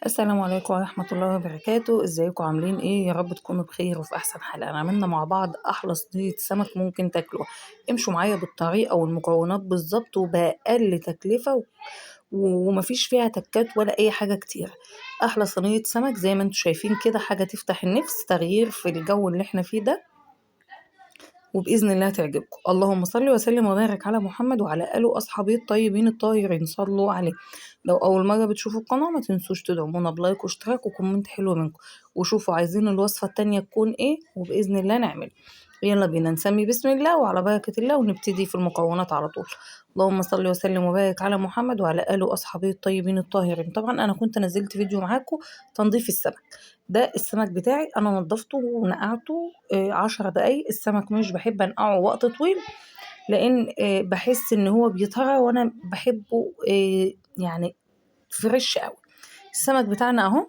السلام عليكم ورحمة الله وبركاته. ازيكم عاملين ايه؟ يا رب تكونوا بخير وفي احسن حال. انا عملنا مع بعض احلى صينية سمك ممكن تاكلوها. امشوا معايا بالطريقة والمكونات بالظبط وبأقل تكلفة ومفيش فيها تكات ولا اي حاجة كتير. احلى صينية سمك زي ما انتم شايفين كده، حاجة تفتح النفس، تغيير في الجو اللي احنا فيه ده، وبإذن الله تعجبكم. اللهم صل وسلم وبارك على محمد وعلى آله وأصحابه الطيبين الطاهرين، صلوا عليه. لو أول مرة بتشوفوا القناة ما تنسوش تدعمونا بلايك واشتراك وكومنت حلو منكم، وشوفوا عايزين الوصفة التانية تكون ايه وبإذن الله نعمل. يلا بينا نسمي بسم الله وعلى بركة الله ونبتدي في المكونات على طول. اللهم صل وسلم وبارك على محمد وعلى آله وأصحابه الطيبين الطاهرين. طبعا أنا كنت نزلت فيديو معاكم تنظيف السمك. ده السمك بتاعي أنا نضفته ونقعته 10 دقايق. السمك مش بحب أنقعه وقت طويل، لأن بحس إن هو بيطرى وأنا بحبه يعني فريش قوي. السمك بتاعنا أهو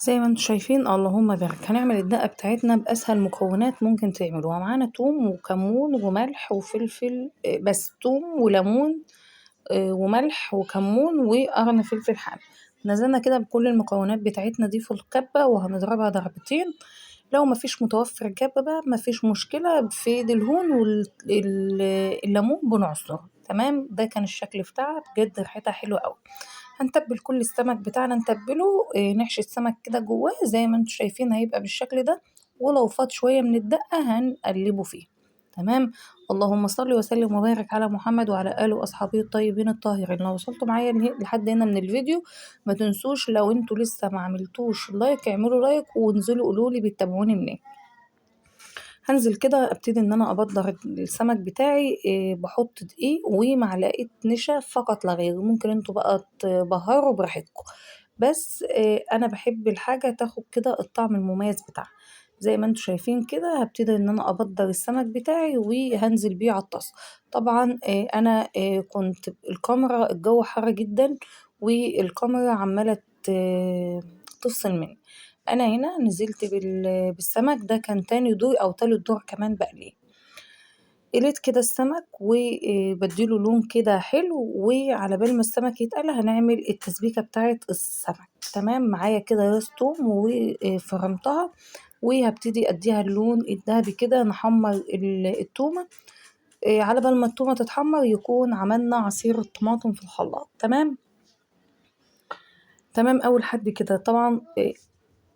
زي ما انتم شايفين، اللهم بارك. هنعمل الدقة بتاعتنا بأسهل مكونات ممكن تعملوها. معانا توم وكمون وملح وفلفل، بس توم وليمون وملح وكمون وقرن فلفل حامي. نزلنا كده بكل المكونات بتاعتنا دي في الكبة وهنضربها ضربتين. لو مفيش متوفر الكبة بقى مفيش مشكلة، في الهون والليمون بنعصره. تمام، ده كان الشكل بتاعها بجد، ريحتها حلوة قوي. هنتبل كل السمك بتاعنا، نتبله نحشي السمك كده جواه زي ما انتم شايفين هيبقى بالشكل ده. ولو فات شوية من الدقة هنقلبه فيه. تمام. اللهم صل وسلم وبارك على محمد وعلى آله وأصحابه الطيبين الطاهرين. لو وصلتوا معايا لحد هنا من الفيديو ما تنسوش، لو انتوا لسه ما عملتوش لايك اعملوا لايك وانزلوا قولولي بتتابعوني منين. هنزل كده ابتدي ان انا ابدر السمك بتاعي، بحط دقيق ومعلقه نشا فقط لا غير. ممكن انتوا بقى تبهروا براحتكم، بس انا بحب الحاجه تاخد كده الطعم المميز بتاعها. زي ما انتوا شايفين كده هبتدي ان انا ابدر السمك بتاعي وهنزل بيه على الطاسه. طبعا انا كنت الكاميرا الجو حر جدا والكاميرا عماله تفصل مني. انا هنا نزلت بالسمك ده، كان تاني دور او تالت دور كمان بقليه. قليت كده السمك وبديله لون كده حلو، وعلى بال ما السمك يتقلى هنعمل التسبيكة بتاعت السمك. تمام، معايا كده راس توم وفرمتها وهبتدي اديها اللون الذهبي كده. نحمر التومة على بال ما التومة تتحمر يكون عملنا عصير الطماطم في الخلاط. تمام. تمام، اول حد كده طبعا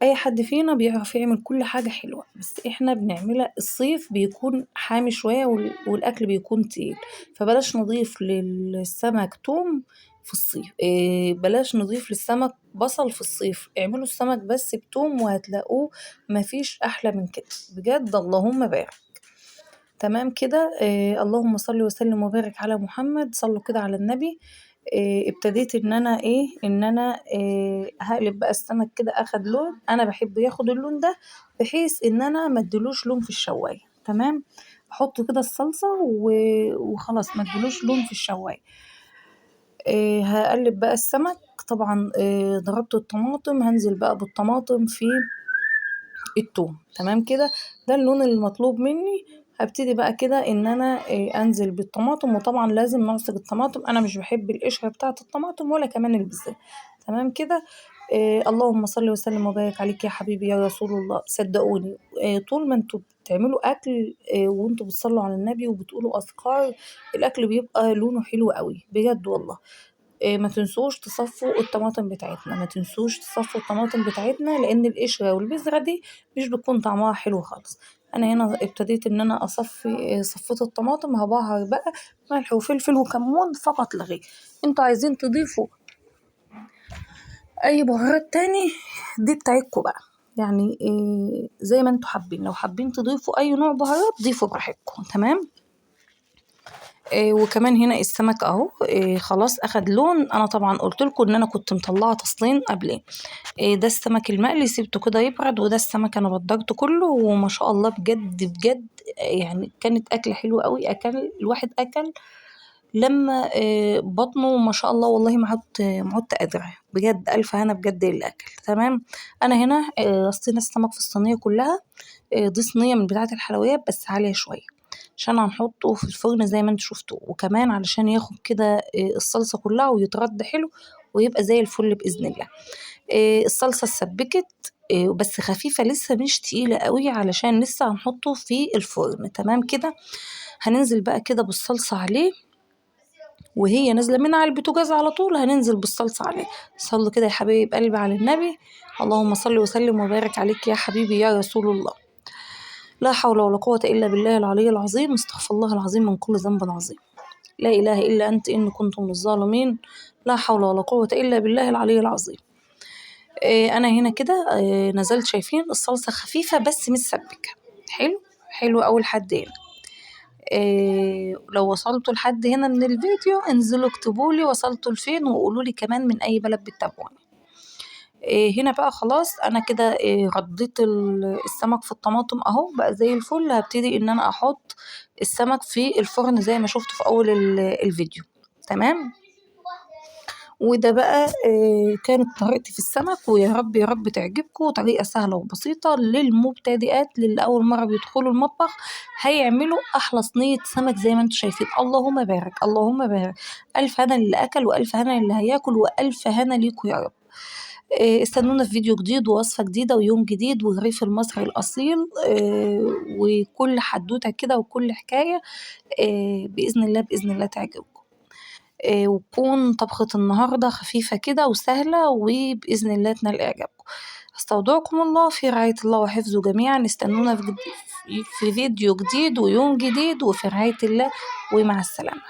اي حد فينا بيعرف يعمل كل حاجة حلوة، بس احنا بنعملها الصيف بيكون حامي شوية والاكل بيكون تقيل. فبلاش نضيف للسمك توم في الصيف، بلاش نضيف للسمك بصل في الصيف. اعملوا السمك بس بتوم وهتلاقوه مفيش احلى من كده بجد. اللهم بارك. تمام كده، اللهم صل وسلم وبارك على محمد. صلوا كده على النبي. ابتديت ان انا هقلب بقى السمك كده. اخد لون، انا بحب ياخد اللون ده بحيث ان انا ما ادلوش لون في الشوايه. تمام. احط كده الصلصه وخلاص، ما ادلوش لون في الشوايه. هقلب بقى السمك. طبعا ضربت الطماطم، هنزل بقى بالطماطم في التوم. تمام كده، ده اللون المطلوب مني. هبتدي بقى كده ان انا انزل بالطماطم، وطبعا لازم نعصر الطماطم. انا مش بحب القشره بتاعه الطماطم ولا كمان البذر. تمام كده. اللهم صل وسلم وبارك عليك يا حبيبي يا رسول الله. صدقوني طول ما انتوا بتعملوا اكل وانتوا بتصلوا على النبي وبتقولوا اذكار، الاكل بيبقى لونه حلو قوي بجد والله. ما تنسوش تصفوا الطماطم بتاعتنا، ما تنسوش تصفوا الطماطم بتاعتنا، لان القشرة والبذرة دي مش بتكون طعمها حلو خالص. انا هنا ابتديت ان انا اصفي، صفيت الطماطم. هبهر بقى ملح وفلفل وكمون فقط لا غير. انتوا عايزين تضيفوا اي بهارات تاني دي بتاعتكم بقى، يعني زي ما انتوا حابين. لو حابين تضيفوا اي نوع بهارات ضيفوا براحتكم. تمام. وكمان هنا السمك اهو خلاص اخد لون. انا طبعا قلت لكم ان انا كنت مطلعه تصلين قبل. ده السمك المقلي سيبته كده يبرد، وده السمك انا بدرته كله وما شاء الله بجد بجد. يعني كانت اكله حلوه قوي. الواحد اكل لما بطنه ما شاء الله والله ما عدت قادره بجد. الف هنا بجد الاكل. تمام. انا هنا رصينا السمك في الصينيه كلها. دي صينيه من بتاعه الحلويات بس عاليه شويه، عشان هنحطه في الفرن زي ما انتوا شفتوا، وكمان علشان ياخد كده الصلصة كلها ويترد حلو ويبقى زي الفل بإذن الله. الصلصة اتسبكت بس خفيفة لسه مش تقيلة قوي علشان لسه هنحطه في الفرن. تمام كده. هننزل بقى كده بالصلصة عليه، وهي نازلة من على البوتاجاز على طول هننزل بالصلصة عليه. صلوا كده يا حبايب قلبي على النبي. اللهم صل وسلم وبارك عليك يا حبيبي يا رسول الله. لا حول ولا قوة إلا بالله العلي العظيم. استغفر الله العظيم من كل ذنب عظيم. لا إله إلا أنت إن كنت من الظالمين. لا حول ولا قوة إلا بالله العلي العظيم. أنا هنا كده نزلت، شايفين الصلصة خفيفة بس متسبكة. حلو حلو أوي لحد هنا. لو وصلتوا لحد هنا من الفيديو انزلوا اكتبولي وصلتوا لفين، وقولولي كمان من أي بلد بتتابعوني. هنا بقى خلاص أنا كده رديت السمك في الطماطم أهو بقى زي الفل. هبتدي إن أنا أحط السمك في الفرن زي ما شفتوا في أول الفيديو. تمام. وده بقى كانت طريقتي في السمك، ويا رب يا رب تعجبكم. طريقة سهلة وبسيطة للمبتدئات، للي أول مرة بيدخلوا المطبخ هيعملوا أحلى صينية سمك زي ما انتوا شايفين. اللهم بارك اللهم بارك. ألف هنا للي أكل وألف هنا للي هياكل وألف هنا ليكوا يا رب. استنونا في فيديو جديد ووصفة جديدة ويوم جديد والريف المصري الأصيل، وكل حدوتة كده وكل حكاية بإذن الله بإذن الله تعجبكم. وتكون طبخة النهاردة خفيفة كده وسهلة وبإذن الله تنال إعجابكم. استودعكم الله في رعاية الله وحفظه جميعا. استنونا في فيديو جديد ويوم جديد وفي رعاية الله، ومع السلامة.